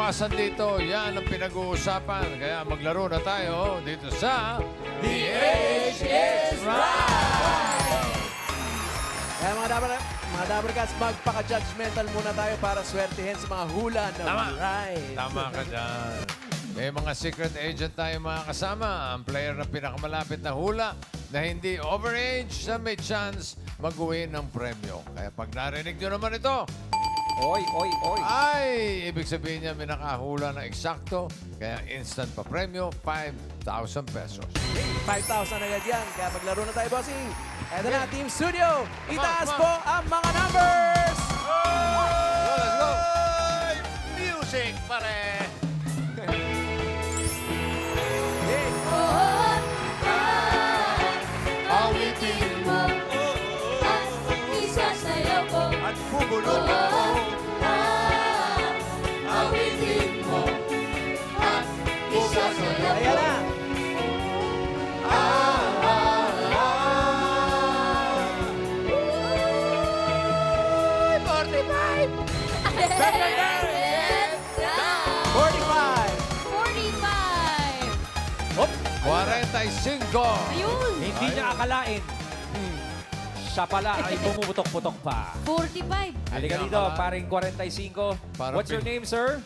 kinabukasan dito, yan ang pinag-uusapan. Kaya maglaro na tayo dito sa The Age is Right! Kaya mga Dabarcats, magpaka-judgmental muna tayo para swertihin sa mga hula na Tama. right. Tama ka dyan. May mga secret agent tayo mga kasama. Ang player na pinakamalapit na hula na hindi overage na may chance mag-uwi ng premyo. Kaya pag narinig nyo naman ito, Oy. ay, ibig sabihin niya may nakahula na eksakto. Kaya instant pa premyo, 5,000 pesos. 5,000 agad yan. Kaya maglaro na tayo, bossing. Eto na, Team Studio. Itaas po ang mga numbers! Let's go! Music, pare! Awitin mo at isasayaw ko. At bubulong ako. Awitin mo at isasayaw ko. Ayan na. Get down. 45. 45. Hop! 45. Ayun. Hindi niya akalain. Siya pala ay bumubutok-putok pa. 45. Halika Hindi dito, niya akalain. paring 45. Parang What's your name, sir?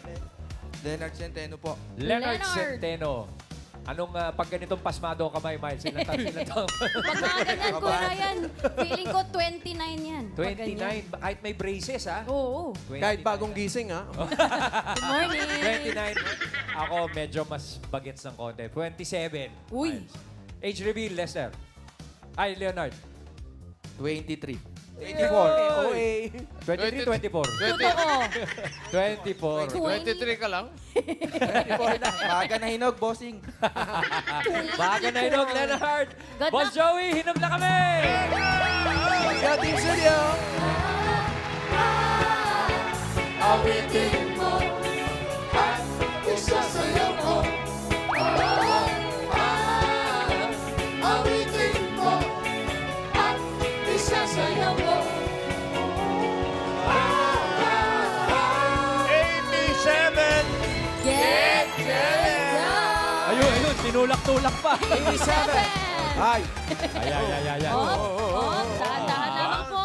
Leonard Centeno po. Leonard Leonard. Centeno. Anong pag ganitong pasmado ang kamay, Miles? Ilan taon? Pag mga ganyan, Kuya Ryan, feeling ko 29 yan. Pag ganyan. 29. Kahit may braces, ha? Oo. 29. Kahit bagong gising, ha? Good morning. 29. Ako medyo mas bagets ng konti. 27. Uy. Age reveal, Lester. Ay, Leonard. 23. 24. OA. 23, 24. Totoo. 24. 23 ka lang? 24 na. Maaga na hinog, bossing. Baga na hinog, Leonard. Good Boss luck. Joey, hinog na kami! Let's go, Team Studio. Awitin mo at isasayaw ko. Awitin mo at isasayaw ko. 87! Get down. Ayun, tinulak-tulak pa. 87. Ay. Ay. Dahan-dahan naman po.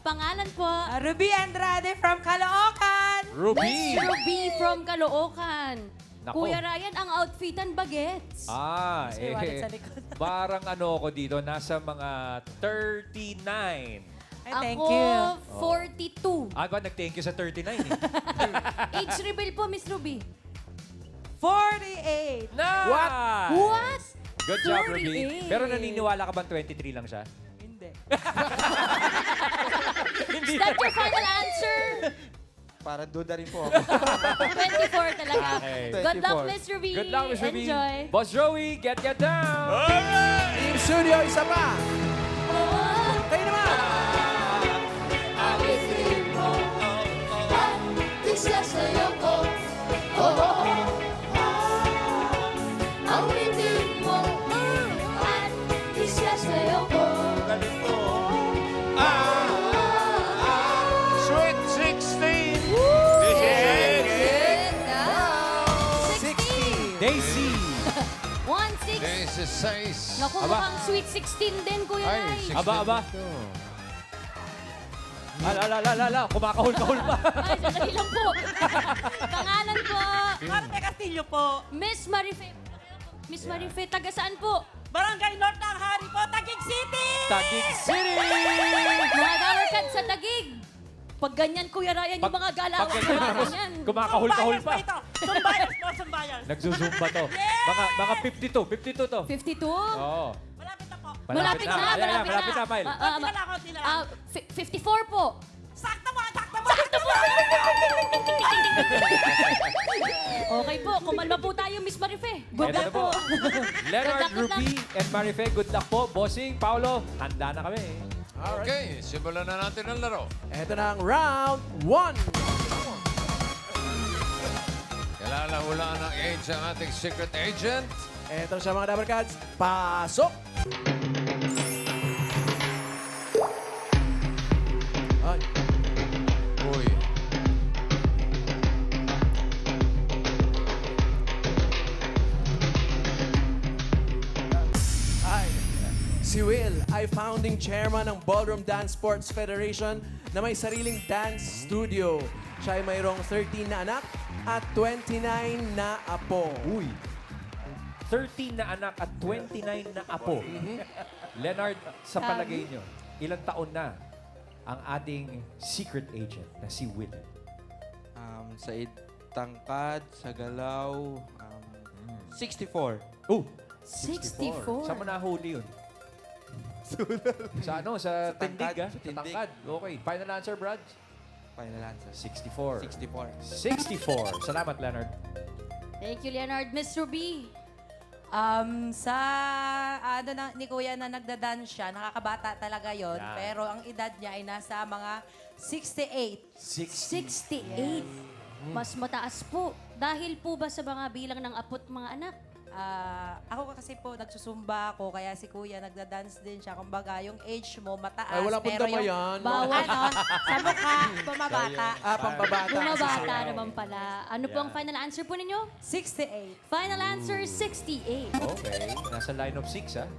Pangalan po, Ruby Andrade from Caloocan. Ruby. Miss Ruby from Caloocan. Nako. Kuya Ryan, ang outfitan bagets. May wallet sa likod. Parang ano ako dito, nasa mga 39. Ay, thank Ako, you. 42. Ah, ba, nag-thank you sa 39 eh. Age reveal po, Miss Ruby. 48. Nice! What? Good job, Ruby. 48. Pero naniniwala ka bang 23 lang siya? Hindi. Hindi. Is that your final answer? Para duda rin po ako. 24 talaga. Okay. Good luck, 24. Miss Ruby. Good luck, Miss Ruby. Enjoy. Boss Joey, get down! Team Studio, isa pa. Kayo naman. Awitin mo at isasayaw ko. Awitin mo at isasayaw ko. Sweet 16! Get down. 16. Daisy! 1-6. This is 6. Naku, Aba. mukhang sweet 16 din, Kuya Ay, Ray. 16 Aba. ito. Kumakahul-kahul pa. Ay, sandali lang po. Pangalan po, Marte Castillo po. Miss Marife. Miss Marife, taga saan po? Barangay North ng Hari po, Taguig City. Taguig City! Mga Dabarcats sa Taguig. Pag ganyan, Kuya Ryan, yung mga galawang Pag ganyan, tapos ganyan. kumakahul-kahul pa. Ito. Sumbayas po, sumbayas. Nagzuzumba to. Mga 52 to. 52? Oo. Malapit na po. Malapit na, Ayan, malapit na. malapit na, Mile. Konti na lang. 54 po. Sakto mo. Okay po, kumalma po tayo, Miss Marife. Good Eto na luck po. Leonard, Good luck. Ruby, and Marife, good luck po. Bossing, Paolo, handa na kami. Okay, simulan na natin ang laro. Ito na ang round 1. Kailangan hulaan ng age ang ating secret agent. Ito siya mga Dabarcats. Pasok! Ay. Uy. ay founding chairman ng Ballroom Dance Sports Federation na may sariling dance studio. Siya ay mayroong 13 na anak at 29 na apo. Uy. 13 na anak at 29 na apo. Leonard, sa palagay nyo, ilang taon na ang ating secret agent na si Will? Sa tangkad, sa galaw, 64. Oh, 64. Saan mo nahuli yun? Sa ano? Sa tindig, tangkad. ah? Sa Sa tindig. tangkad. Okay. Final answer, Brad? Final answer. 64. 64. 64. Salamat, Leonard. Thank you, Leonard. Miss Ruby. Sa ano ni Kuya na nagda-dance siya, nakakabata talaga yon. Yan. Pero ang edad niya ay nasa mga 68. 68. Mas mataas po. Dahil po ba sa mga bilang ng apot mga anak? Ako kasi po, nagsusumba ako, kaya si Kuya nagda-dance din siya. Kumbaga, yung age mo mataas. Ay, wala pong pero dama yung yan. Bawat sa mukha, bumabata. Pampabata. bumabata naman pala. Ano po ang final answer po ninyo? 68. Final answer, 68. Okay. Nasa line of 6, ah.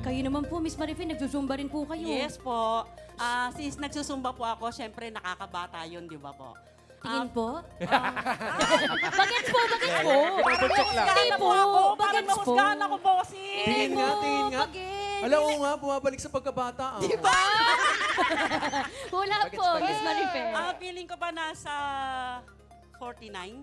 Kayo naman po, Miss Marifin, nagsusumba rin po kayo. Yes po. Since nagsusumba po ako, syempre nakakabata yun, di ba po? Tingin po? Bagets po, bagets po. Pinapag-check lang. Hindi Mahusgahan po, po ako. Parang bagets po. mahusgahan ako, bossing. Tingin nga, tingin nga. Bagets. Alam ko nga, bumabalik sa pagkabata. Ah. Wala po, Miss Marifin. Feeling ko ba nasa 49?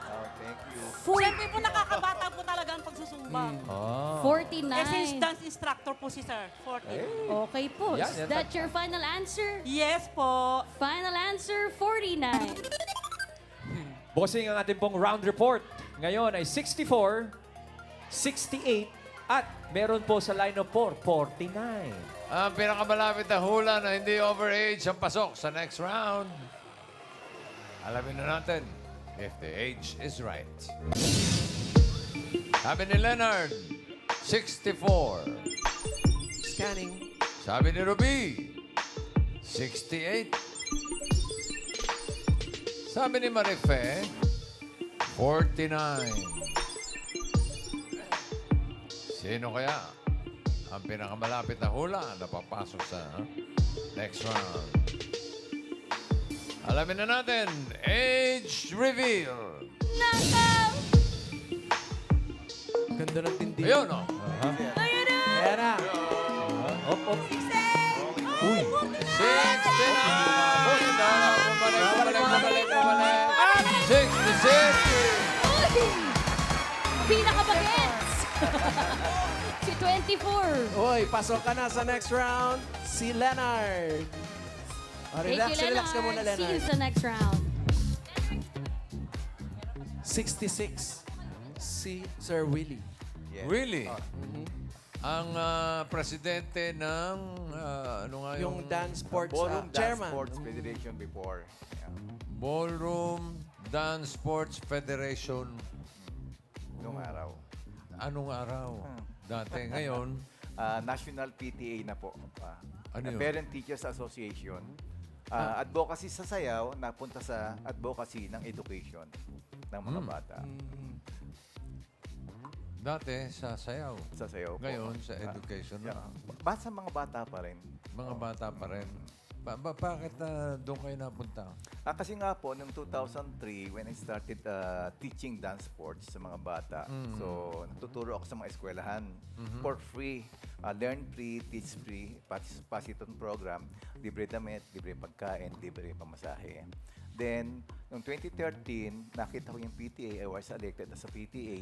Oh, thank you. Siyempre po nakakabata po talaga ang pagsusumba. Oh. 49. Since dance instructor po si sir, 40. Okay po. Yan, Is yan. that your final answer? Yes po. Final answer, 49. Bossing ang ating pong round report. Ngayon ay 64, 68, at meron po sa line of 4, 49. Ang pinakamalapit na hula na hindi overage ang pasok sa next round. Alamin na natin if the age is right. Sabi ni Leonard, 64. Scanning. Sabi ni Ruby, 68. Sabi ni Marife, 49. Sino kaya ang pinakamalapit na hula na papasok sa next round? Alamin na natin, age reveal. Ganda ng tindi. Ayun, oh. Ayan na. Op, op. 69. Bumalik. 66. Pinaka-bagets! si 24. Uy, pasok ka na sa next round. Si Leonard. Oh, relax, Thank you, relax ka muna, See you Leonard. sa next round. 66. Si Sir Willie. Really? Ang presidente ng, ano nga Yung dance sports Ballroom Dance chairman. Sports Federation before. Yeah. Ballroom Dance Sports Federation. Noong araw. Anong araw? Dati. Ngayon, National PTA na po. Ano yun? Parent Teachers Association. Advocacy sa sayaw, napunta sa advocacy ng education ng mga bata. dati sa sayaw. Sa sayaw po. Ngayon, sa education. Yeah. Basta mga bata pa rin. Mga bata pa rin. Bakit doon kayo napunta? Kasi nga po, noong 2003, when I started teaching dance sports sa mga bata, so natuturo ako sa mga eskwelahan for free. Learn free, teach free, Pasiton program, libre damit, libre pagkain, libre pamasahe. Then, noong 2013, nakita ko yung PTA, I was elected as a PTA.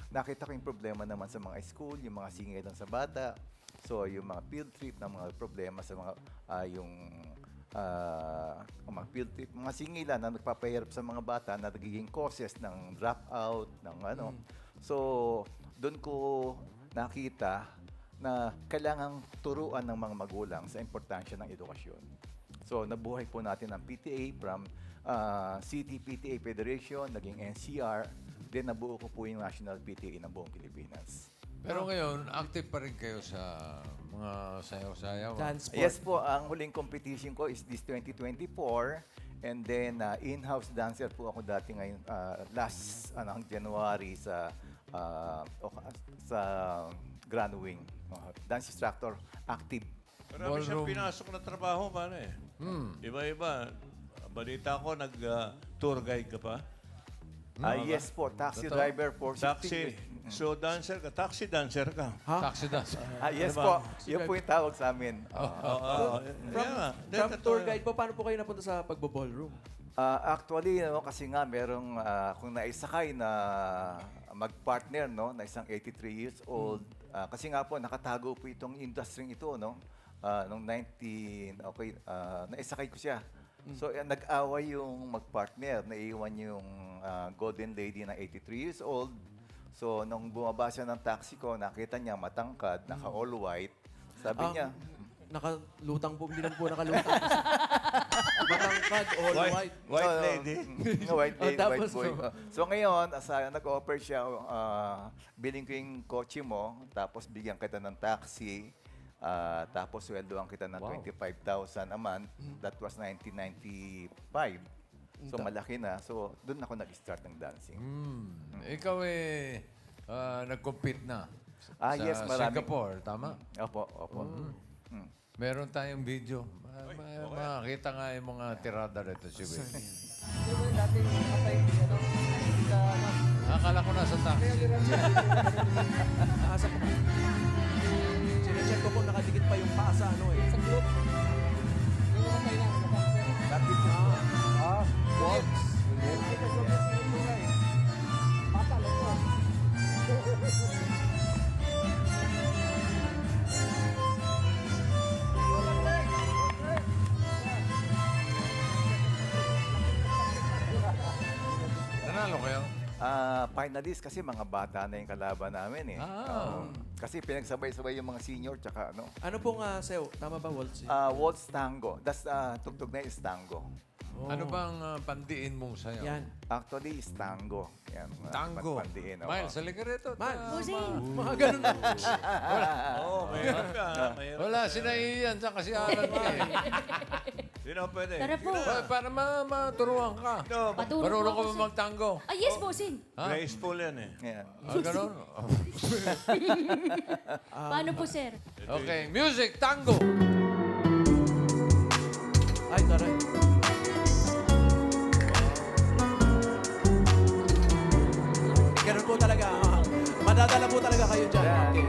Nakita ko yung problema naman sa mga school, yung mga singilan sa bata. So, yung mga field trip na mga problema sa mga, mga field trip, mga singilan na nagpapahirap sa mga bata na nagiging causes ng dropout, ng ano. So, doon ko nakita na kailangang turuan ng mga magulang sa importansya ng edukasyon. So, nabuhay po natin ang PTA from City PTA Federation, naging NCR, then nabuo ko po yung National PTA ng buong Pilipinas. Pero ngayon, active pa rin kayo sa mga sayaw-sayaw. Dance sport. Yes po, ang huling competition ko is this 2024. And then, in-house dancer po ako dati ngayon, last January sa Grand Wing. Dance instructor, active. Marami siyang Ballroom. pinasok na trabaho, paano eh. Iba-iba. Balita ko, nag-tour guide ka pa. Yes po, taxi driver for Taxi. So, dancer ka. Taxi dancer ka. Taxi dance. Yes po, yun po yung tawag sa amin. From tour guide po, paano po kayo napunta sa pagbo-ballroom? Actually, kasi nga merong kung naisakay na mag-partner na isang 83 years old. Kasi nga po nakatago po itong industry ito nung naisakay ko siya. So nag-away yung mag-partner, naiwan yung golden lady na 83 years old. So nung bumaba siya ng taxi ko, nakita niya matangkad, naka all white. Sabi niya, Nakalutang po, hindi lang po nakalutang. Matangkad, all white. White lady. White lady, tapos white boy. po? So ngayon, nag-offer siya, bilhin ko yung kotse mo, tapos bigyan kita ng taxi, tapos sweldoan kita ng 25,000 a month. That was 1995. So malaki na. So doon ako nag-start ng dancing. Ikaw nag-compete na. Yes, sa marami. Singapore, tama? Opo. Meron tayong video. Makakita nga yung mga tirada rito si Willie. Akala ko nasa taxi. Asa po. Sinecheck ko po, nakadikit pa yung paa sa ano eh. Sa group. Walks. Nanalo kayo? Finalist kasi mga bata na yung kalaban namin eh. Kasi pinagsabay-sabay yung mga senior tsaka ano. Ano pong Seo? Tama ba, Waltz? Waltz tango. That's tugtog na is tango. Ano bang pandiin mong sayaw? Yan. Actually, is tango. Yan, Tango. pandiin. Miles, halika rito. Mga ganun na. Oo, mayroon ka. Mayroon. Wala, sinaiyan sa kasi alam niya eh. Sino pwede? Tara po. Para maturuan ka. No, Paturo Marunong po ka ako ba sa... magtango? Yes, bossing. graceful yan eh. Yan. Ganon? Paano po, sir? Okay, music, tango. Ay, taray. Ganun po talaga. Madadala po talaga kayo dyan. Okay.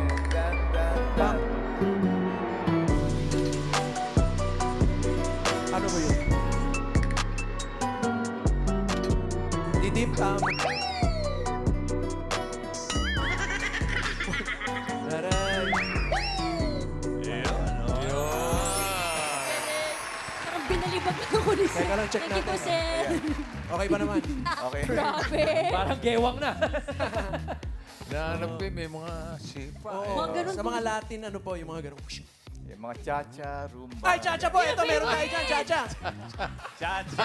Ano ba yun? Didip, Taray. Parang binalibag lang ako ni sir. Teka lang, check Thank you po, natin. sir. Okay ba naman? Okay. Grabe. Parang gewang na. Nahanap ko may mga sipa. Mga ganun Sa mga Latin, ano po, yung mga ganun. Yung mga cha-cha, rumba. Ay, Chacha po! Ito, meron tayo dyan, Chacha! Chacha.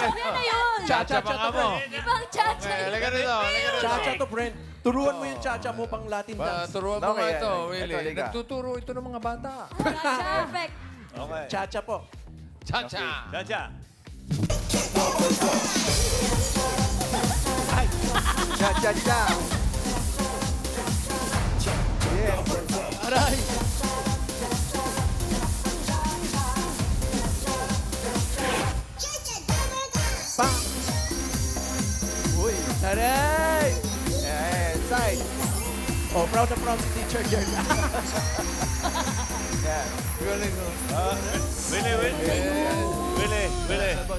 Yan na yun. Chacha pa ka mo. Ibang chacha. Okay, halika rito, halika rito. Chacha to, friend. Turuan mo yung Chacha mo pang Latin dance. Turuan mo nga Okay, ito, ito, Willie. halika. Nagtuturo ito ng mga bata. Perfect. Okay. Chacha po. Cha-cha. Chacha. Cha-cha-cha. Yes. Aray! Pa! Uy, taray! Yes. Side. Oh, proud na proud si Teacher Jern. Yan. Galing mo. Willie.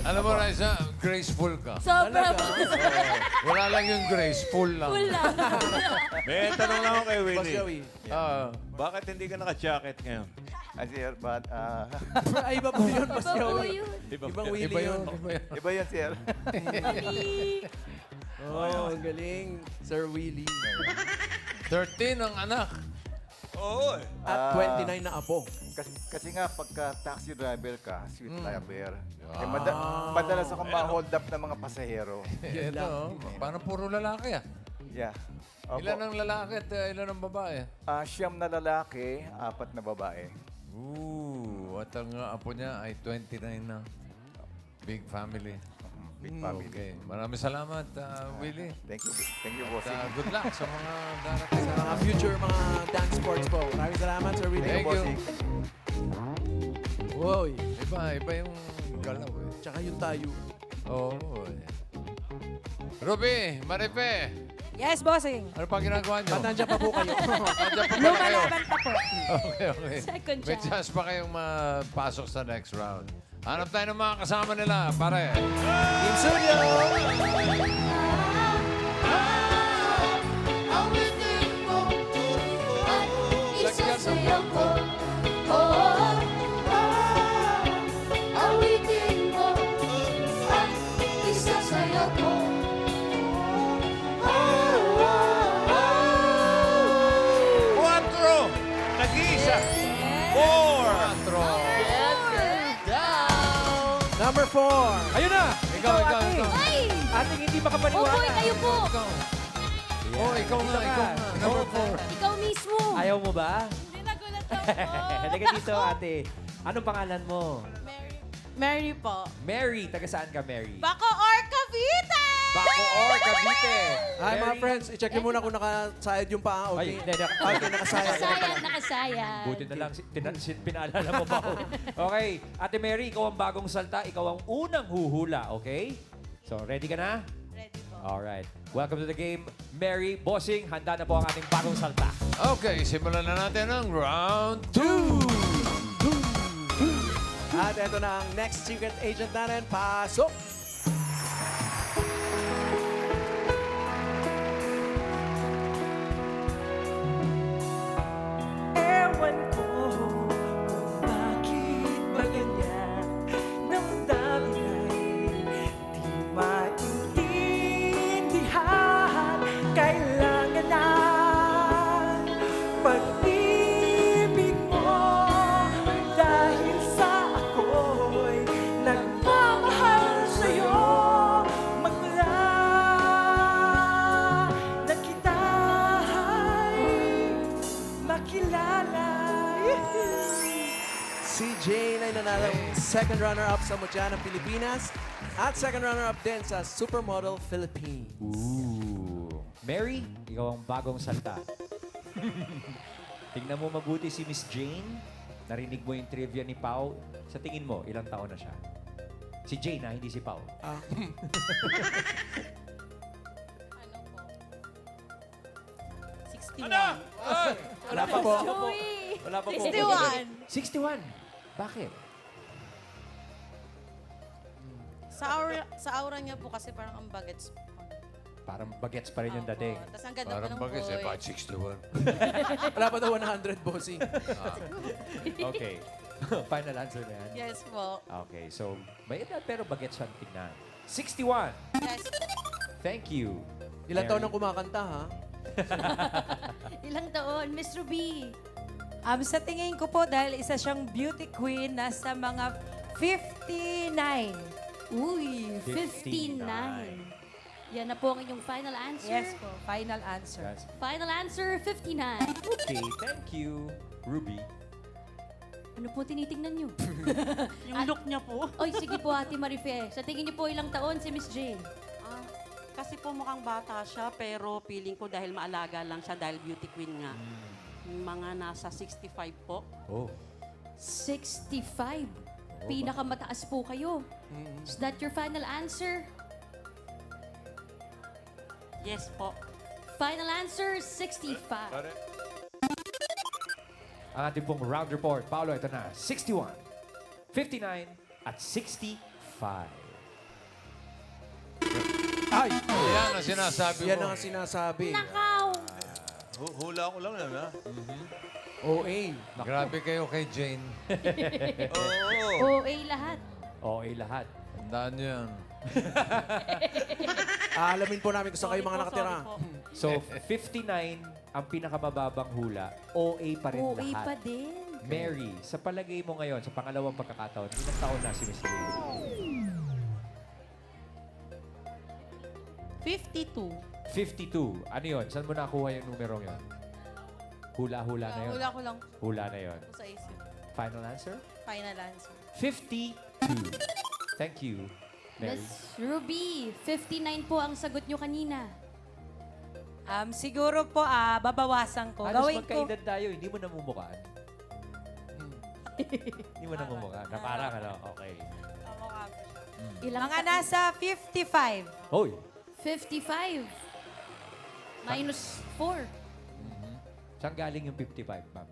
Alam mo, Raisa, graceful ka. Sobra po. Wala lang yung graceful lang. Wala. May tanong lang ako kay Boss Willie. Joey. Bakit hindi ka naka-jacket ngayon? Sir, but Ay, iba po yun, Boss Iba po Joey. yun. Ibang Iba Willie yun. yun. Iba yun. iba yun, sir. Oh, ang galing. Sir Willie. 13 ang anak. Oo. At 29 na apo. Kasi nga, pagka taxi driver ka, sweet driver. Eh, madalas akong ma-hold up ng mga pasahero. Ito, parang puro lalaki ah. Yeah. Opo. Ilan ang lalaki at ilan ang babae? Siyam na lalaki, 4 na babae. At ang apo niya ay 29 na. Big family. big family. Okay. Maraming salamat, Willie. Thank you, At, bossing. good luck sa mga darating Sa mga future mga dance sports po. Maraming salamat, Sir Willie. Thank you. bossing. Woy. Iba yung galaw eh. Tsaka yung tayo. Oo. Ruby, Marife, Yes, bossing. ano pa ginagawa nyo? Ba't nandiyan pa po kayo? Nandiyan pa pala kayo. Lumalaban pa po. Okay. Second May chance. chance pa kayong mapasok sa next round. Hanap tayo ng mga kasama nila, pare. Team Studio! Isasayaw ko. Awitin mo. At isasayaw ko. Cuatro! Nag-iisa! Four! Number 4. Ayun na! Ikaw. Ay! Ating hindi Opo, makapaniwala. kayo po. Oh, ikaw nga. Number 4. Ikaw mismo. Ayaw mo ba? Hindi nagulat ako. Halika dito, ate. Anong pangalan mo? Mary po. Mary. Taga saan ka, Mary? Bacoor, Cavite! Bacoor, Cavite. Hi, mga Mary. friends. I-check nyo muna kung nakasayad yung paa. Ay, Okay. hindi. Okay, nakasayad. Nakasayad. Buti na lang, pinaalala mo ba ako? Okay, Ate Mary, ikaw ang bagong salta. Ikaw ang unang huhula, okay? So, ready ka na? Ready po. Alright. Welcome to the game. Mary, Bossing, handa na po ang ating bagong salta. Okay, simulan na natin ang round 2. At ito na ang next secret agent natin. Pasok! Ewan ko kung bakit ba ganyan damdamin ay di maintindihan. Kailangan ng pag-ibig mo dahil sa ako'y nagmamahal sa'yo. Magmula na kita ay makilala. Si Jane ay nanalo second runner-up sa Mutya ng Pilipinas at second runner-up din sa Supermodel Philippines. Ooh. Mary, ikaw ang bagong salta. Tingnan mo mabuti si Miss Jane. Narinig mo yung trivia ni Pau. Sa tingin mo, ilang taon na siya? Si Jane na, hindi si Pau. Ano po? 61. Wala pa po. Joey. Wala pa po. 61. 61. Bakit? Sa aura niya po kasi parang ang bagets. Parang bagets pa rin yung dating. Tapos ang ganda pa Parang ng bagay sa voice. 61. Wala pa daw 100, bossing. Okay. Final answer na yan? Yes po. Okay, so may edad pero bagets siya tingnan. 61. Yes. Thank you. Ilang taon Mary. ang kumakanta, ha? Ilang taon, Miss Ruby? Sa tingin ko po, dahil isa siyang beauty queen, nasa mga 59. Uy, 59. 59. Yan na po ang inyong final answer. Yes po, final answer. That's Final answer, 59. okay. Thank you, Ruby. Ano po tinitingnan nyo? Yung look niya po. Oy, sige po, Ate Marife. Sa tingin niyo po ilang taon si Miss Jane? Kasi po mukhang bata siya, pero feeling ko dahil maalaga lang siya dahil beauty queen nga. Mga nasa 65 po. Oh. 65. Pinakamataas po kayo. Is that your final answer? Yes po. Final answer, 65. Ang ating pong round report. Paolo, ito na. 61, 59, at 65. Ay! Yan ang sinasabi Yan mo. ang sinasabi. Nakaw! Hula ko lang yan, ha? OA. Grabe kayo kay Jane. Oo. OA lahat. Okay lahat. Tandaan niyo yan. Aalamin po namin kung saan kayo mga nakatira. So, 59 ang pinakamababang hula. OA pa rin OA lahat. pa din. Mary, sa palagay mo ngayon, sa pangalawang pagkakataon, ilang taon na si Miss Lily? 52. 52. Ano yun? Saan mo nakuha yung numerong yun? Hula-hula na yun? Hula ko lang Hula na yun. po sa isip. Final answer? Final answer. 52. Thank you, Mary. Miss Ruby, 59 po ang sagot nyo kanina. Siguro po, babawasan ko. Halos Gawin ko. magkaedad tayo, hindi mo namumukhaan. Hindi mo namumukhaan. Na parang ano, okay. Ilang Mga nasa 55. Hoy, 55. Minus 4. saan galing yung 55, ma'am?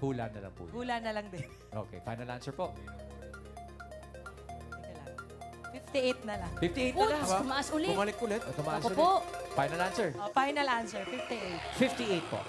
Hula na lang po. yun. Hula na lang din. Okay, final answer po. Teka lang. 58 na lang. 58 na lang. Oops, tumaas ulit. Bumalik ulit. Tumaas Ako ulit. po. Final answer. Final answer, 58. 58 po.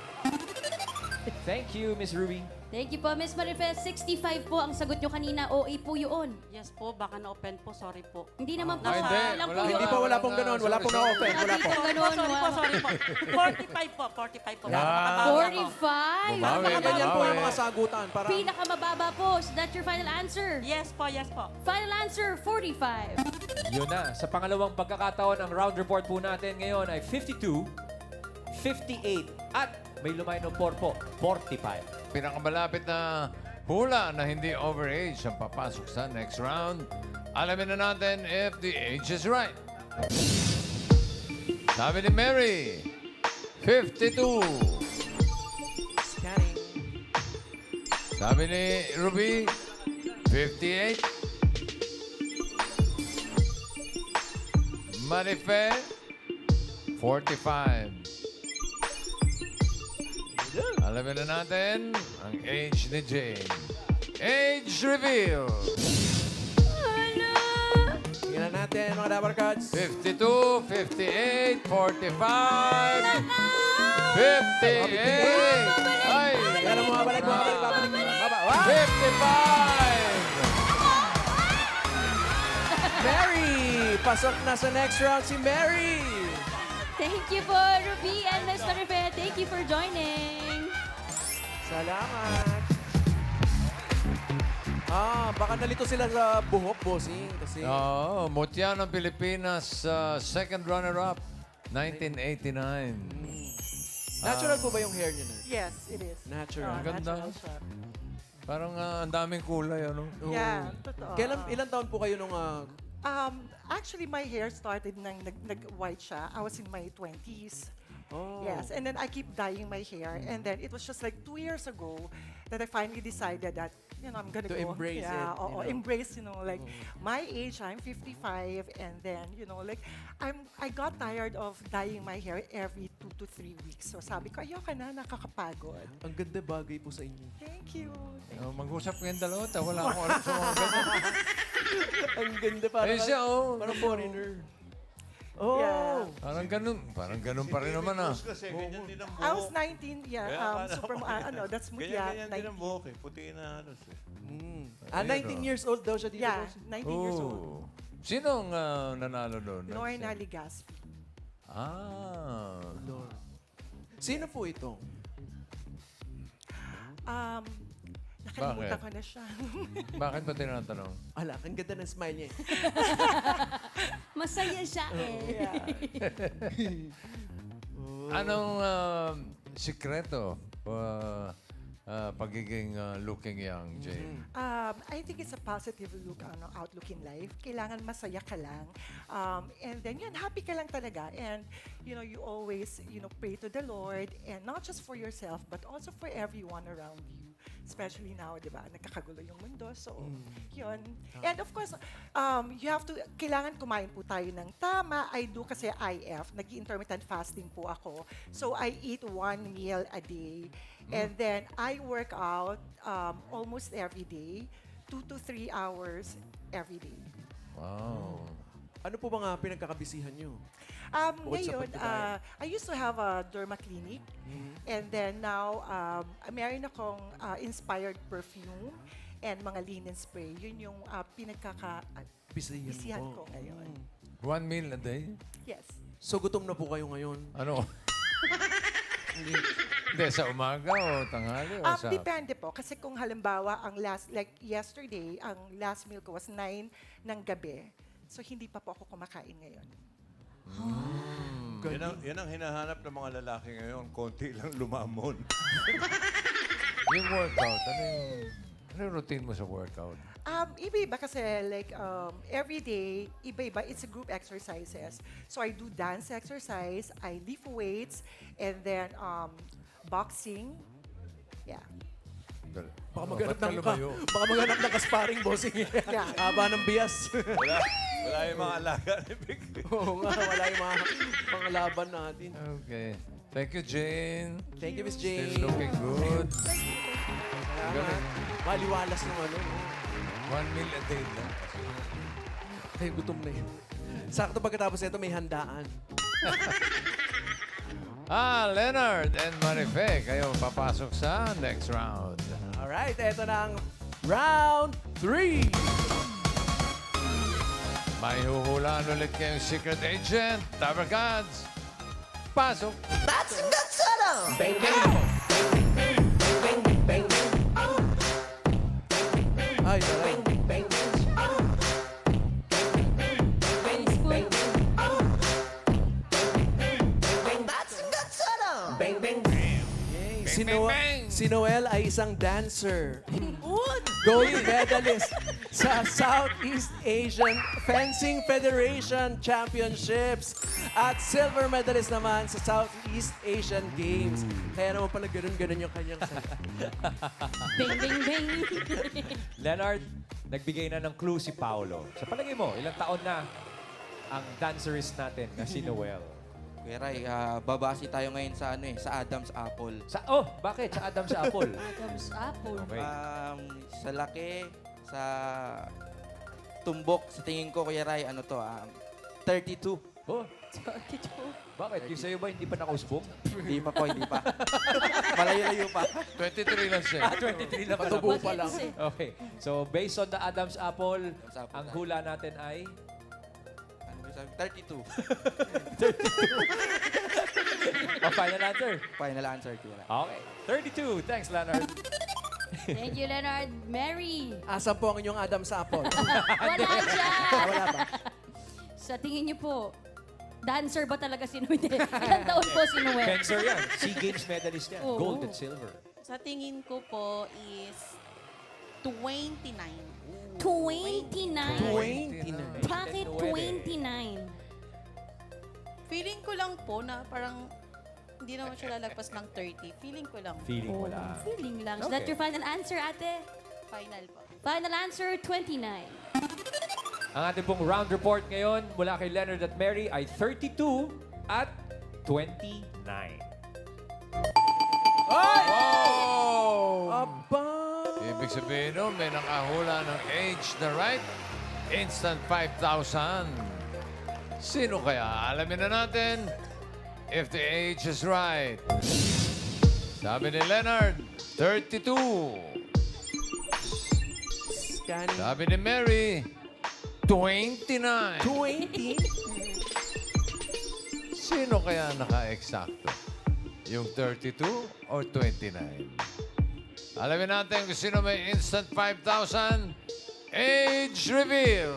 Thank you, Miss Ruby. Thank you po, Miss Marife. 65 po ang sagot nyo kanina. OA po yun. Yes po, baka na-open po. Sorry po. Hindi naman po. hindi. Lang po Wala. yun. Hindi pa, wala pong ganun. Wala pong na-open. Wala po. Nakita Sorry ganun. po, Wow. sorry po. 45 po, 45 po. Yeah. Makabawi ako. 45. Bumawi, Mga ganyan po bumawi. yung mga sagutan. Para Pinakamababa po. So that's your final answer. Yes po, yes po. Final answer, 45. Yun na. Sa pangalawang pagkakataon, ang round report po natin ngayon ay 52, 58, at may lumayo ng 4 po, 45. Pinakamalapit na hula na hindi overage ang papasok sa next round. Alamin na natin if the age is right. Sabi ni Mary, 52. scanning. Sabi ni Ruby, 58. Marife, 45. Alamin na natin ang age ni Jane. Age reveal. Tingnan natin mga Dabar Cards. 52, 58, 45, 58. Ay, Kaya mo babalik. Baba. Wow! 55. Mary! Pasok na sa next round si Mary! Thank you po, Ruby and Miss Marife. Thank you for joining. Salamat! Baka nalito sila sa buhok, bossing. Kasi Oo, mutya ng Pilipinas, second runner-up, 1989. natural po ba yung hair niyo na? Yes, it is. Natural. Ang ganda. Natural siya. Parang ang daming kulay, ano? Oo. Yeah, totoo. Ilan taon po kayo nung... Actually, my hair started nang nag-white siya. I was in my 20s. Oh. Yes, and then I keep dyeing my hair. And then it was just like 2 years ago that I finally decided that, I'm gonna To go. embrace it, yeah, you know. embrace, like my age, I'm 55. And then, like, I got tired of dyeing my hair every 2 to 3 weeks. So sabi ko, ayoko na, nakakapagod. Ang ganda bagay po sa inyo. Thank you. Mag-usap kayong dalawa, wala akong alam sa mga ganun. Ang ganda parang... Eh siya, oh. Parang foreigner. Oh! Yeah. Parang ganun pa rin naman, ah. Kasi ganyan din ang buhok. I was 19, Kaya super, that's mutya. Ganyan din ang buhok eh. Puti na halos eh. 19 years old daw siya dito. Yeah, boss. 19 years old. Oh. Sino ang nanalo doon? Lorna Ligaspi. Ah. Lord. Sino po ito? Nakalimutan Bakit? ko na siya. Bakit ba tinatanong? Ala, ang ganda ng smile niya. Masaya siya eh. Anong sikreto pagiging looking young, Jane? I think it's a positive outlook in life. Kailangan masaya ka lang. And then, happy ka lang talaga. And, you always, pray to the Lord. And not just for yourself, but also for everyone around you. Especially now, di ba? Nagkakagulo yung mundo. So, yun. And of course, you have to, kailangan kumain po tayo ng tama. I do kasi IF. Nag-intermittent fasting po ako. So, I eat 1 meal a day. And then, I work out almost every day. 2 to 3 hours every day. Wow. Ano po mga pinagkakabisihan niyo? Bukod sa Ngayon, pagkain. I used to have a derma clinic. And then now, meron akong inspired perfume and mga linen spray. Yun yung pinagkakabisihan ko ngayon. 1 meal a day? Yes. So, gutom na po kayo ngayon? Ano? Hindi, sa umaga o tanghali o sa... Depende po. Kasi kung halimbawa, like yesterday, ang last meal ko was 9 ng gabi. So, hindi pa po ako kumakain ngayon. Yan ang hinahanap ng mga lalaki ngayon. Konti lang lumamon. Yung workout, Ano yung routine mo sa workout? Iba-iba kasi like every day, iba-iba. It's a group exercises. So I do dance exercise, I lift weights, and then boxing. Yeah. Baka maghanap ng kasparing bossing. Yeah. Haba ng bias. Wala yung mga alaga ni Vic. Oo nga, wala yung mga laban natin. Okay. Thank you, Jane. Thank you, Miss Jane. Still looking good. Salamat. Maliwalas ng ano. 1 meal a day lang. Ay, gutom na yun. Sakto pagkatapos nito, may handaan. Leonard and Marife, kayo papasok sa next round. Alright, eto na ang round 3. May huhulaan ulit kayong secret agent, Tower Gods. Pasok. Ay, alright. Si, si Noel ay isang dancer. Gold medalist sa Southeast Asian Fencing Federation Championships at silver medalist naman sa Southeast Asian Games. Kaya naman pala ganun-ganun yung kanyang salita. Bing, bing, bing. Leonard, nagbigay na ng clue si Paolo. Sa palagay mo, ilang taon na ang dancerist natin na si Noel? Kuya Ray, babase tayo ngayon sa sa Adam's Apple. Bakit? Sa Adam's Apple. Adam's apple. Okay. Sa laki, sa tumbok, sa tingin ko, Kuya Ray, 32. Oh, bakit? Yung sa'yo ba hindi pa nakausbong? Hindi pa po, hindi pa. Malayo-layo pa. 23 lang siya. 23 lang pala. Patubo pa lang. Okay. So, based on the Adam's Apple, Apple. ang hula natin ay... Ano ba sabi? 32. Final answer. Final answer, Kuya Ray. Okay. 32. Thanks, Leonard. Thank you, Leonard. Mary. Asan po ang inyong Adam's Apple? Wala siya. Wala ba? Sa tingin niyo po, dancer ba talaga si Noel? Ilang taon po si Noel? Fencer yan. SEA Games medalist yan. Oo. Gold and silver. Sa tingin ko po is 29. 29. 29. Bakit 29? Feeling ko lang po na parang hindi naman siya lalagpas ng 30. Feeling ko lang. Feeling mo lang. Feeling lang. Is that Okay. your final answer, ate? Final po. Final answer, 29. Ang ating pong round report ngayon mula kay Leonard at Mary ay 32 at 29. Aba! Ibig sabihin nun, may nakahula ng age na right. Instant 5,000. Sino kaya? Alamin na natin if the age is right. Sabi ni Leonard, 32. Scanning. Sabi ni Mary, 29. 20? Sino kaya naka-eksakto? Yung 32 or 29? Alamin natin kung sino may instant 5,000. Age reveal!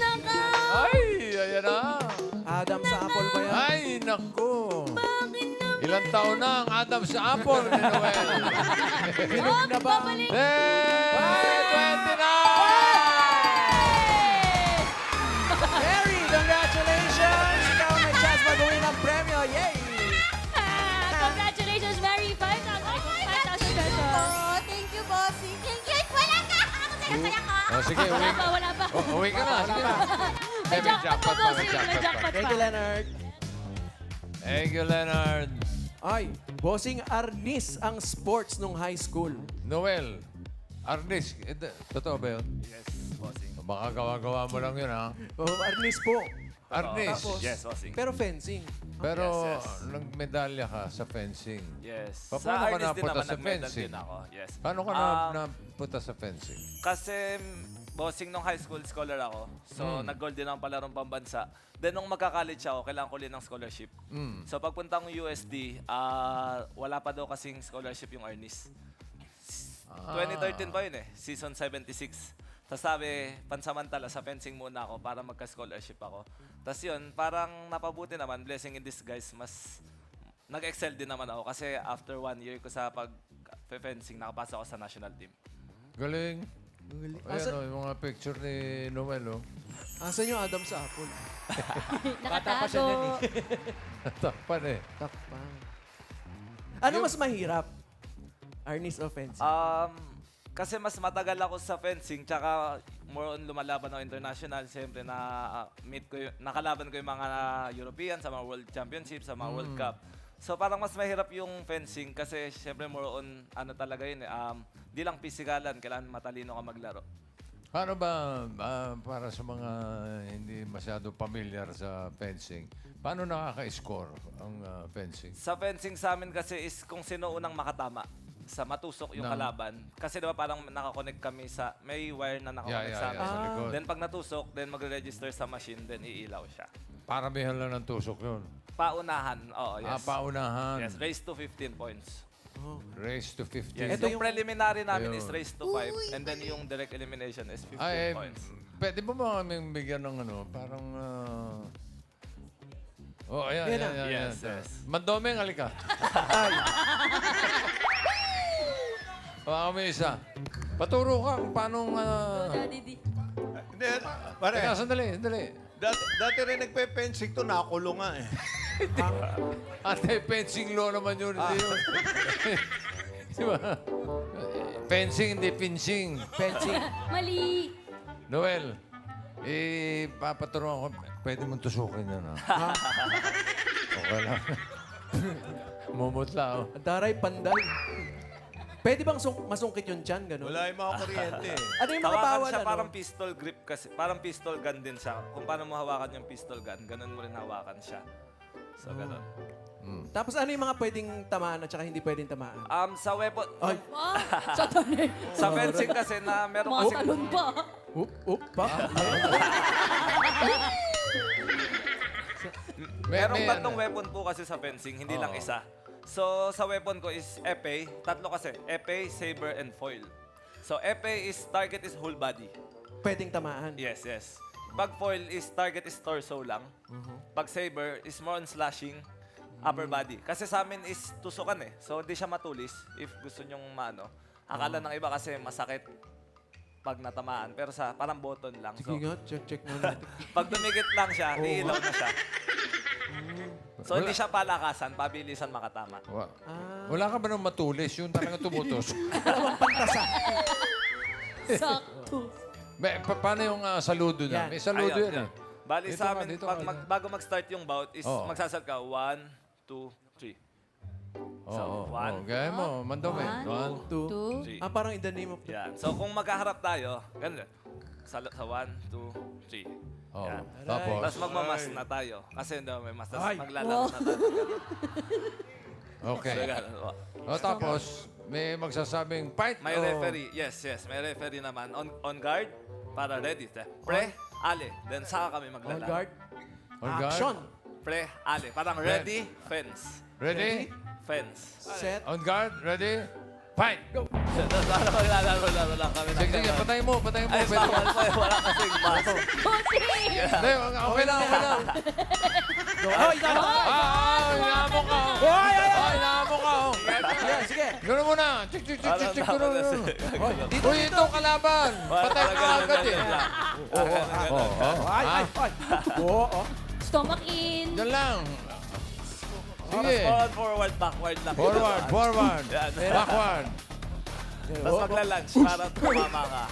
Naka! Ay, ayan na. Adam's Apple ba yan? Ay, naku. Ilang taon na ang Adam sa Apple ni Noel? Oh, na ba? babalik! 29! Mary, congratulations! Ikaw ang may chance mag-uwi ng premyo. Yay! Congratulations, Mary! 5,000 pesos. Oh, thank you, bossy. Thank you! Wala ka! Ako saya-saya ko! O, sige, uwi Wala ka. pa, wala pa. Uwi ka na. Sige. May jackpot pa, bossing. May jackpot Thank you, pa. Leonard. Thank you, Leonard. Ay, bossing Arnis ang sports nung high school. Noel, Arnis, totoo ba yun? Yes, bossing. Baka gawa-gawa mo lang yun, ha? Oh, Arnis po. Arnis. Tapos, Yes, bossing. pero fencing. Pero Yes, nagmedalya ka sa fencing. Yes. Paano ka napunta sa fencing? Yes. Paano ka napunta sa fencing? Kasi bossing nung high school scholar ako. So nag-gold din ako palarong pambansa. Then nung magka-college ako, kailangan ko din ng scholarship. So pagpunta ng USD, wala pa daw kasing scholarship yung Arnis. 2013 pa yun season 76. Tapos sabi, pansamantala sa fencing muna ako para magka-scholarship ako. Tapos yun, parang napabuti naman, blessing in disguise, mas nag-excel din naman ako kasi after 1 year ko sa pag-fencing, nakapasa ako sa national team. Galing. Ayan Asa- o, yung mga picture ni Noel, oh. Asan yung Adam sa Apple? Bata pa siya niyan Nakatago. Takpan eh. Takpan. Ano mas mahirap? Arnis o fencing? Kasi mas matagal ako sa fencing, tsaka more on lumalaban ako international. Siyempre, nakalaban ko yung mga European sa mga World Championships, sa mga World Cup. So parang mas mahirap yung fencing kasi siyempre more on ano talaga yun di lang pisikalan, kailangan matalino ka maglaro. Paano ba, para sa mga hindi masyado familiar sa fencing, paano nakaka-score ang fencing? Sa fencing sa amin kasi is kung sino unang makatama sa matusok yung Ng- kalaban. Kasi diba parang nakakonect kami sa, may wire na nakakonect sa amin. sa likod. Then pag natusok, then magre-register sa machine, then iilaw siya. Paramihan lang ng tusok yun. Paunahan, oo, yes. Paunahan. Yes, race to 15 points. Race to 15. Yes, Ito yung yung- preliminary namin Ayun. is race to 5, and then yung direct elimination is 15 Ay, points. pwede ba ba kaming bigyan ng ano, parang... Oh, ayan, Yan ayan, na. ayan. Yes, yes. Mandomeng, halika. Baka may isa. Paturo ka kung paano... Daddy D. Hindi, pare, Teka, sandali, sandali. dati rin nagpe-fencing to, nakulong nga eh. Ate, fencing law naman yun, hindi yun. Di ba? Fencing, hindi fencing. Fencing. Mali. Noel, papaturuan ko. Pwede mong tusukin yan, ha? Okay lang. Mumutla, oh. Daray pandal. Pwede bang masungkit yung tiyan, gano'n? Wala yung mga kuryente eh. Ano yung mga Tawakan bawal, siya ano? parang pistol grip kasi, parang pistol gun din siya. Kung paano mo hawakan yung pistol gun, ganun mo rin hawakan siya. So, ganun. Tapos ano yung mga pwedeng tamaan at saka hindi pwedeng tamaan? Sa weapon, Ay, Sa tanay. sa fencing kasi na meron Mga kasi talon pa. pa. merong may tatlong ano. weapon po kasi sa fencing, hindi lang isa. So, sa weapon ko is epee. Tatlo kasi. Epee, saber, and foil. So, epee is target is whole body. Pwedeng tamaan. Yes, yes. Pag foil is target is torso lang. Pag saber is more on slashing upper body. Kasi sa amin is tusukan eh. So, hindi siya matulis if gusto nyong maano. Akala ng iba kasi masakit pag natamaan. Pero sa parang button lang. Sige So, nga, check muna natin. pag dumikit lang siya, iilaw na siya. So, hindi siya palakasan, pabilisan makatama. Wala ka ba nang matulis? Yung talaga tumutos. Sakto. Paano yung saludo na? Yan. May saludo Ayun, yan, yan. eh. Bali Dito sa ka, amin, dito pag ka. bago mag-start yung bout, is Oo. magsasal ka 1, 2, 3. Oo, So, oo, one. oo. Gaya mo, Mandome. One. 1, 2. Two. 3. Parang in the name of the... Yan. So, kung magkaharap tayo, ganun. Sa 1, 2, 3. Oh, Yan. tapos, Tapos magmamas na tayo. Kasi hindi may mas. Tapos Ay. maglalaro na tayo. okay. So, ganun. O tapos, may magsasabing fight May o- referee. Yes, yes. May referee naman. On guard, para ready. Pre, ale. Then saka kami On maglalaro. guard. On guard? Action. Pre, ale. Parang ready, fence. Ready? Fence. Set. On guard? Ready? Fight! Go! Para maglalaro lang kami. Sige, sige, patay mo, patay mo. Ay, Pwede mo. bawal po. Wala kasing mas. Bossing! Hindi, okay lang, okay lang. Ay, Inaamo ka. Ay, ay, ay. Inaamo ka. Sige, sige. Gano'n mo na. Chik, chik, chik, chik, chik. Gano'n mo na. Dito, Uy, ito kalaban. Patay ka agad eh. Ay, ay, ay. Oo. Stomach in. Yan lang. Sige. Forward, backward lang. Forward, forward. Yan. Backward. Tapos magla-lunch para tumama ka.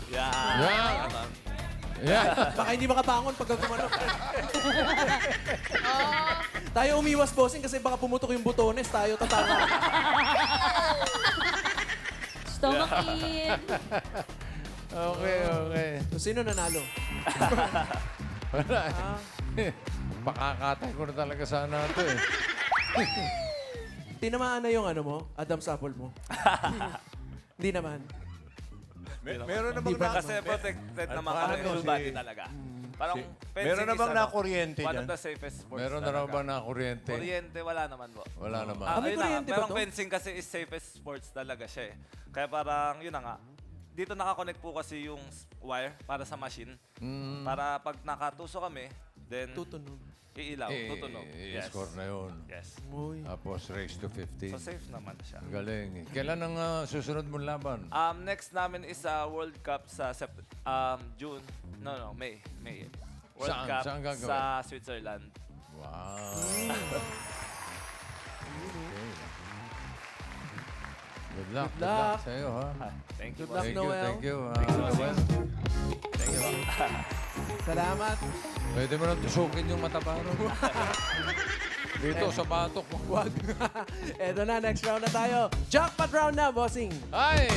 Yan. Yan. Ganun. Yan. Baka hindi makabangon pagka gumano. Tayo umiwas, bossing, kasi baka pumutok yung butones. Tayo tatama. Stomach in. Okay, okay. So, sino nanalo? Wala. Pakakatay ko na talaga sana ito eh. Tinamaan na yung ano mo, Adam's apple mo. Hindi naman. Meron namang Hindi ba- Kasi protected naman paano kami full si- body talaga. Parang fencing Meron is namang ano, nakuryente one dyan. of the safest sports Meron na raw ba na kuryente? Kuryente, wala naman po. Wala naman. may Ayun na nga, kuryente ba parang to? fencing kasi is safest sports talaga siya eh. Kaya parang, yun na nga. Dito nakakonect po kasi yung wire para sa machine. Para pag nakatuso kami, Then, Tutunog. iilaw, tutunog. Yes. I-score na yun. Yes. Uy. Tapos race to 15. So, safe naman siya. Ang galing. Kailan ang susunod mong laban? Next namin is World Cup sa June. No, May. World Saan? Cup Saan gagawin? sa Switzerland. Wow. Okay. Good luck. Good luck. Sa'yo, ha? Thank you, Good luck, Thank you, Noel. thank you. Noel. Thank you. Salamat. Pwede mo nang tusukin yung mataparo. Dito sa batok mo. Wag. Eto na, next round na tayo. Jackpot round na, bossing. Ay!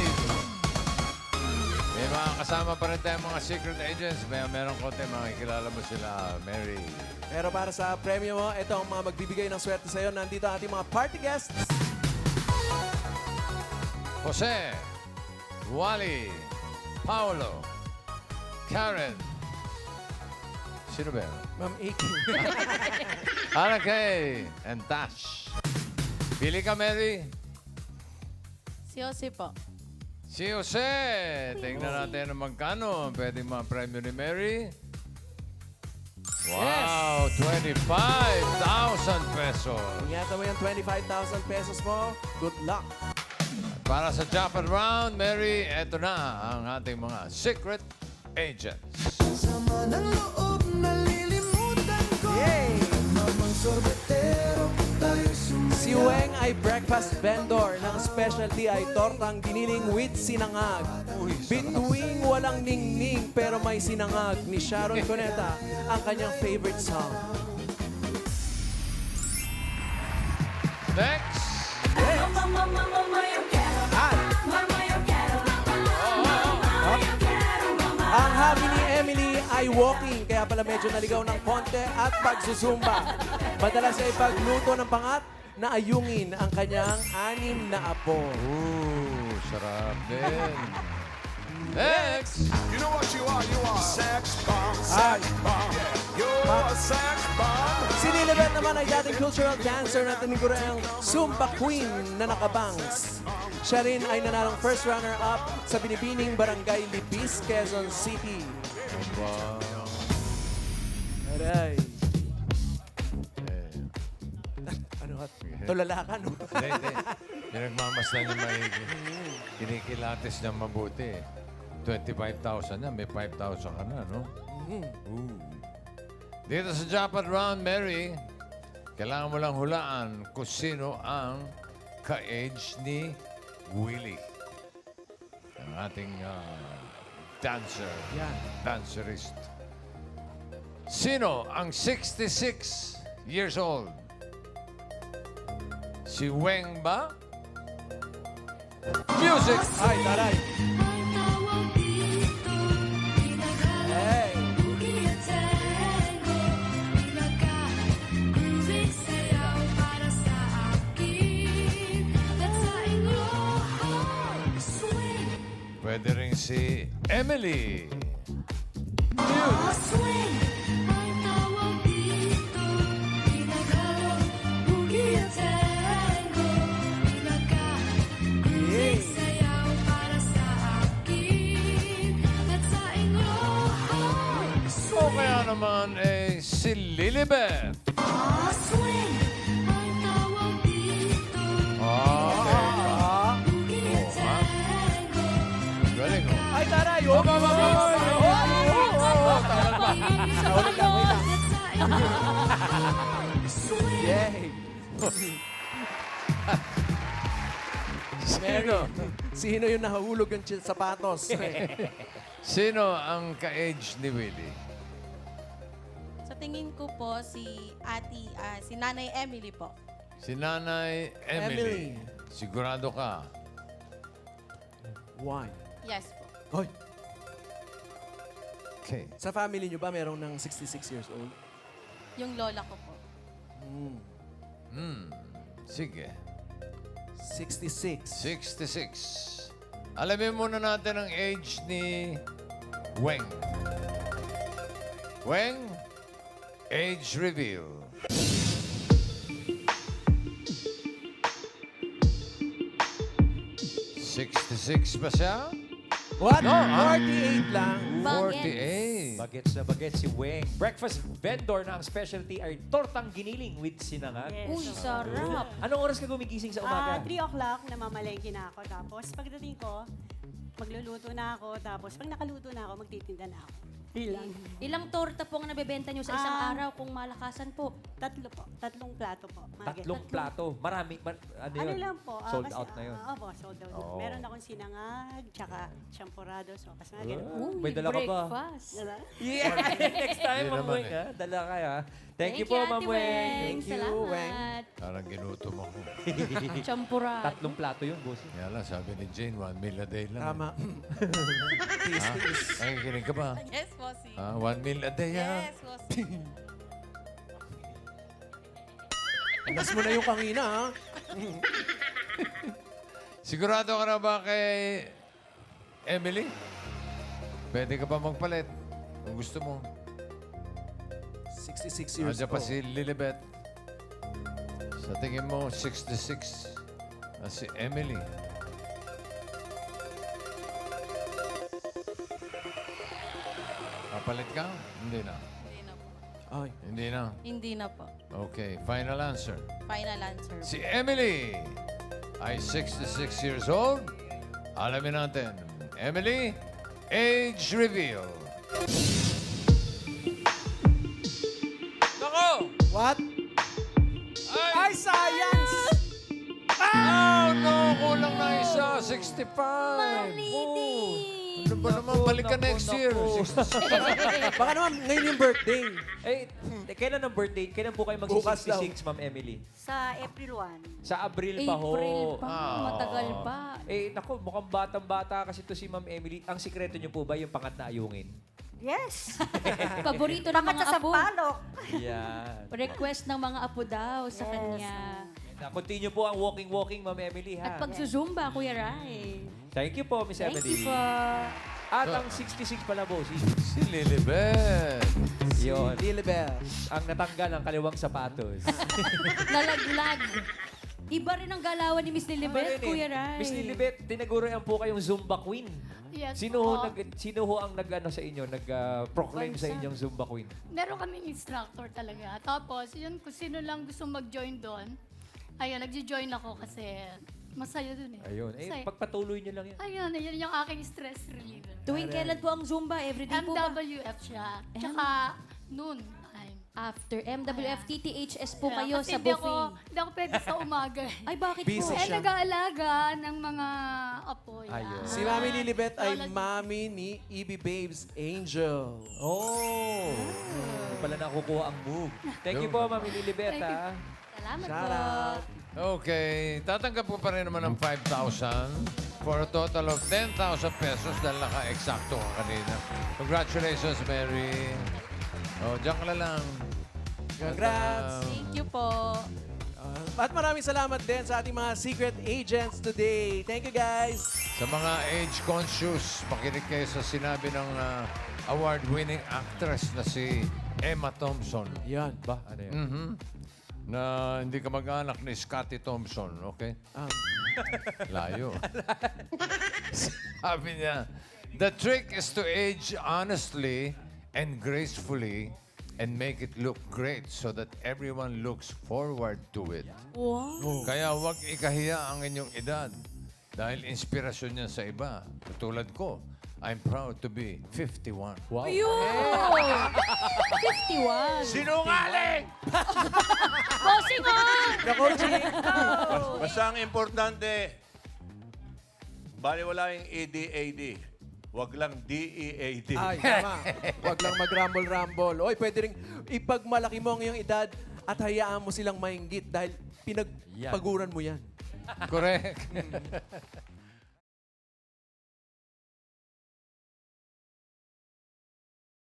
May mga kasama pa rin tayong mga secret agents. Meron konti, makikilala mo sila, Mary. Pero para sa premyo mo, ito ang mga magbibigay ng swerte sa'yo. Nandito ang ating mga party guests. Jose, Wally, Paolo, Karen. Sino ba yun? Ma'am Iki. Arakay and Tash. Pili ka, Mary. Si Jose po. Si Jose. Tingnan natin ang magkano. Pwede mga premyo ni Mary. Wow, 25,000 pesos. Ingatan mo yung 25,000 pesos mo. Good luck. Para sa jackpot round, Mary, eto na ang ating mga secret agents. Yay! Si Weng ay breakfast vendor ng specialty ay tortang giniling with sinangag. Bituing walang ningning pero may sinangag ni Sharon Cuneta ang kanyang favorite song. Next! Ang hobby ni Emily ay walking, kaya pala medyo naligaw ng konti at pagsusumba. Madalas ay pagluto ng pangat na ayungin ang kanyang 6 na apo. Ooh, sarap din. Next! You know what you are? You are sex bomb, sex bomb. You're a sex bomb. Si Lilibet naman ay dating cultural dancer na tinigurang Zumba Queen na nakabangs. Siya rin ay nanalong first runner-up sa Binibining Barangay Libis, Quezon City. Wow. Aray. Eh, Ano ka? Tulala ka, no? hindi. Pinagmamasdan niya maigi. Kinikilates niya mabuti. 25,000 na, may 5,000 ka na, no? Ooh. Dito sa jackpot round, Mary, kailangan mo lang hulaan kung sino ang ka-age ni Willie. Ang ating dancer. Yan. Dancerist. Sino ang 66 years old? Si Weng ba? Music! Ay, taray. Hey. Pwede rin si Emily. O kaya naman si Lilibet. Galing, oh. Ay, taray. Oh, Wait lang. Yay. Sino yung nahulog ng sapatos? Sino ang ka-age ni Willie? Sa tingin ko po, si Nanay Emily po. Si Nanay Emily. Sigurado ka? 1. Yes po. Hoy. Okay. Sa family nyo ba merong ng 66 years old? Yung lola ko po. Sige. 66. 66. Alamin muna natin ang age ni Weng. Weng, age reveal. 66 ba siya? What? No, ah. 48 lang. 48. Bagets na bagets si Weng. Breakfast vendor na ang specialty ay tortang giniling with sinangag. Uy, sarap. Anong oras ka gumigising sa umaga? 3 o'clock, namamalengke na ako. Tapos pagdating ko, magluluto na ako. Tapos pag nakaluto na ako, magtitinda na ako. Ilang? Ilang torta po ang nabebenta nyo sa isang araw kung malakasan po? 3 po. 3 plato po. Tatlong plato. Marami. Ano Ano yun? lang po. Sold kasi, out na yun. Opo, sold out. Oo. Meron akong sinangag, tsaka champurado. So, kasi nga ganun. Uy, May dala ka ba? breakfast. Diba? Yeah! Next time, Yun Ma'am naman Weng, ha? Dala kayo, ha? Thank you po, Ate Ma'am Weng. Thank you, Weng. Salamat. Parang ginutom ako. Champurado. Tatlong plato yun, boss. Kaya lang, sabi ni Jane, 1 meal a day lang. Tama. Ha? Nakikinig ka ba? Yes, bossy. 1 meal a day, ha? Yes, bossy. Alas mo na yung kanina, ha? Sigurado ka na ba kay Emily? Pwede ka pa magpalit kung gusto mo. 66 years Andiyan pa old. si Lilibet. Sa tingin mo, 66 na si Emily. Papalit ka? Hindi na. Hindi na po. Ay. Hindi na. Hindi na po. Okay, final answer. Final answer. Si Emily ay 66 years old. Alamin natin. Emily, age reveal. Nako! What? Ay, science! Oh, no! Kulang na isa. 65. Ano ba naman? Balik ka next year. 66. Baka naman ngayon yung birthday. Kailan ang birthday? Kailan po kayo Bukas daw. magsi-66, Ma'am Emily? Sa April 1. Sa Abril pa ho. April pa. Ah. Matagal pa. Naku, mukhang batang-bata kasi to si Ma'am Emily. Ang sikreto niyo po ba yung pangat na ayungin? Yes! Paborito ng mga apo. Yan. Request ng mga apo daw sa kanya. Continue po ang walking, Ma'am Emily, ha? At pagsusumba, Kuya Rai. Thank you po, Miss Thank Emily. you po. At ang 66 pala, boss. Si Lilibet. Yun. Lilibel. Ang natanggal ang kaliwang sapatos. Nalaglag. Iba rin ang galawan ni Miss Lilibet, Kuya Rai. Miss Lilibet, tinaguroyan po kayong Zumba Queen. Yes Sino ho, po. sino ho ang nag-ano sa inyo, nag-proclaim sa inyong Zumba Queen? Meron kaming instructor talaga. Tapos, yun, kung sino lang gusto mag-join doon, ayun, nag-join ako kasi masaya dun eh. Ayun. Masaya. Pagpatuloy nyo lang yan. Ayun, ayun yung aking stress reliever. Tuwing kailan po ang Zumba? Everyday po ba? MWF siya. Tsaka noon time. After MWF, TTHS po kayo Kasi sa buffet. Hindi ako pwede sa umaga. Ay, bakit Busy po? Eh, siya. nag-aalaga ng mga apo yan. Ayun. Si Mami Lilibet ay Lola- mami ni EB Babes Angel. Oh! Hindi pala nakukuha ang move. Thank you po, Mami Lilibet, Thank you. ha? Salamat Shout po. out. Okay, tatanggap ko pa rin naman ng 5,000 for a total of 10,000 pesos dahil naka-eksakto ka kanina. Congratulations, Mary. Oh, diyan ka na lang. Congrats. Thank you po. At maraming salamat din sa ating mga secret agents today. Thank you, guys. Sa mga age-conscious, makinig kayo sa sinabi ng award-winning actress na si Emma Thompson. Yan. Ba? Ano yun? Mhm. Na hindi ka mag-anak ni Scotty Thompson, okay? Layo. Sabi niya, the trick is to age honestly and gracefully and make it look great so that everyone looks forward to it. Wow. Kaya huwag ikahiya ang inyong edad dahil inspirasyon yan sa iba. Tulad ko, I'm proud to be 51. Wow. Ayun! 51. Sinungaling! Bossing on! Nako, Chick. Basta ang importante, baliwala yung EDAD. Huwag lang DEAD. Ay, tama. Huwag lang mag-rumble-rumble. Oy, pwede rin ipagmalaki mo ang iyong edad at hayaan mo silang mainggit dahil pinagpaguran mo yan. Correct.